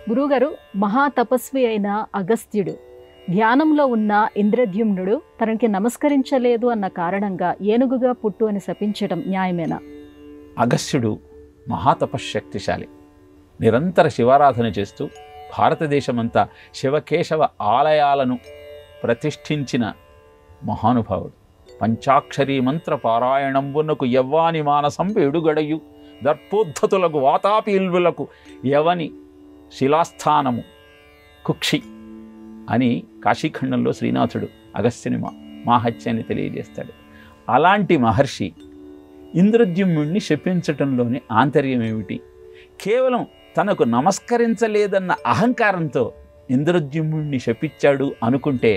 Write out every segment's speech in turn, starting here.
గురువుగారు, మహాతపస్వి అయిన అగస్త్యుడు ధ్యానంలో ఉన్న ఇంద్రద్యుమ్నుడు తనకి నమస్కరించలేదు అన్న కారణంగా ఏనుగుగా పుట్టు అని శపించడం న్యాయమేనా? అగస్త్యుడు మహాతపశక్తిశాలి. నిరంతర శివారాధన చేస్తూ భారతదేశమంతా శివకేశవ ఆలయాలను ప్రతిష్ఠించిన మహానుభావుడు. పంచాక్షరీ మంత్ర పారాయణంబునకు యవ్వాని మానసంబు ఎడుగడయు దర్పోద్ధతులకు వాతాపీల్వులకు యవని శిలాస్థానము కుక్షి అని కాశీఖండంలో శ్రీనాథుడు అగస్త్యుని మాహత్యాన్ని తెలియజేస్తాడు. అలాంటి మహర్షి ఇంద్రద్యుమ్నుడిని శపించటంలోని ఆంతర్యం ఏమిటి? కేవలం తనకు నమస్కరించలేదన్న అహంకారంతో ఇంద్రద్యుమ్నుడిని శపించాడు అనుకుంటే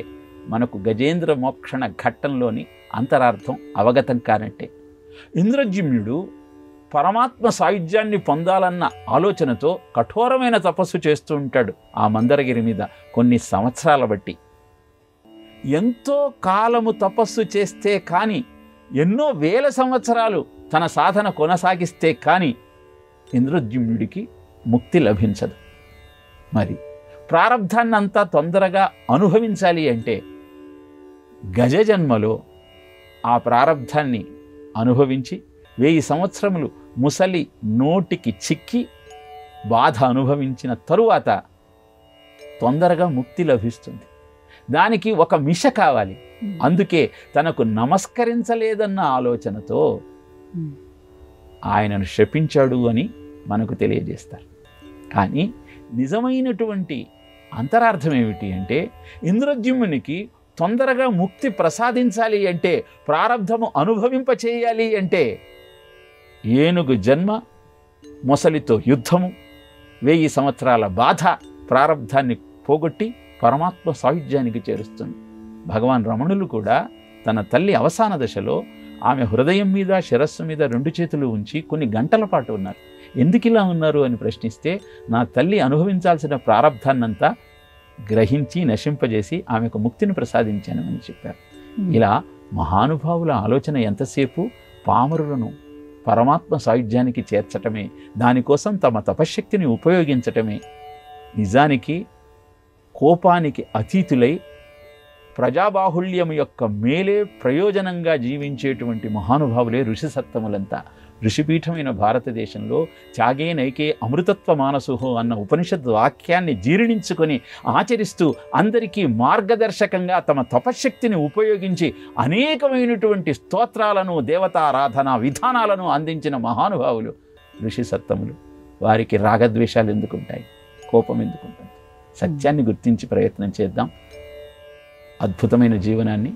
మనకు గజేంద్ర మోక్షణ ఘట్టంలోని అంతరార్థం అవగతం కానట్టే. ఇంద్రద్యుమ్నుడు పరమాత్మ సాయుధ్యాన్ని పొందాలన్న ఆలోచనతో కఠోరమైన తపస్సు చేస్తూ ఉంటాడు ఆ మందరగిరి మీద కొన్ని సంవత్సరాల బట్టి. ఎంతో కాలము తపస్సు చేస్తే కానీ, ఎన్నో వేల సంవత్సరాలు తన సాధన కొనసాగిస్తే కానీ ఇంద్రద్యుమ్నుడికి ముక్తి లభించదు. మరి ప్రారబ్ధాన్నంతా తొందరగా అనుభవించాలి అంటే గజ జన్మలో ఆ ప్రారబ్ధాన్ని అనుభవించి 1000 సంవత్సరములు ముసలి నోటికి చిక్కి బాధ అనుభవించిన తరువాత తొందరగా ముక్తి లభిస్తుంది. దానికి ఒక మిష కావాలి. అందుకే తనకు నమస్కరించలేదన్న ఆలోచనతో ఆయనను శపించాడు అని మనకు తెలియజేస్తారు. కానీ నిజమైనటువంటి అంతరార్థం ఏమిటి అంటే, ఇంద్రద్యుమ్నునికి తొందరగా ముక్తి ప్రసాదించాలి అంటే, ప్రారబ్ధము అనుభవింపచేయాలి అంటే ఏనుగు జన్మ, మొసలితో యుద్ధము, 1000 సంవత్సరాల బాధ ప్రారబ్ధాన్ని పోగొట్టి పరమాత్మ సాయుధ్యానికి చేరుస్తుంది. భగవాన్ రమణులు కూడా తన తల్లి అవసాన దశలో ఆమె హృదయం మీద శిరస్సు మీద 2 చేతులు ఉంచి కొన్ని గంటల పాటు ఉన్నారు. ఎందుకు ఇలా ఉన్నారు అని ప్రశ్నిస్తే, నా తల్లి అనుభవించాల్సిన ప్రారబ్ధాన్నంతా గ్రహించి నశింపజేసి ఆమెకు ముక్తిని ప్రసాదించాను అని చెప్పారు. ఇలా మహానుభావుల ఆలోచన ఎంతసేపు పామరులను పరమాత్మ సాయుధ్యానికి చేర్చటమే, దానికోసం తమ తపశ్శక్తిని ఉపయోగించటమే. నిజానికి కోపానికి అతీతులై ప్రజాబాహుళ్యం యొక్క మేలే ప్రయోజనంగా జీవించేటువంటి మహానుభావులే ఋషి సత్తములంతా. ఋషిపీఠమైన భారతదేశంలో త్యాగే నైకే అమృతత్వ మానసుహో అన్న ఉపనిషత్ వాక్యాన్ని జీర్ణించుకొని ఆచరిస్తూ అందరికీ మార్గదర్శకంగా తమ తపశ్శక్తిని ఉపయోగించి అనేకమైనటువంటి స్తోత్రాలను, దేవతారాధన విధానాలను అందించిన మహానుభావులు ఋషి సత్తములు. వారికి రాగద్వేషాలు ఎందుకుంటాయి? కోపం ఎందుకుంటుంది? సత్యాన్ని గుర్తించి ప్రయత్నం చేద్దాం. అద్భుతమైన జీవనాన్ని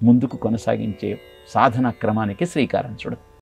ముందుకు కొనసాగించే సాధనా క్రమానికి శ్రీకారం చుడదాం.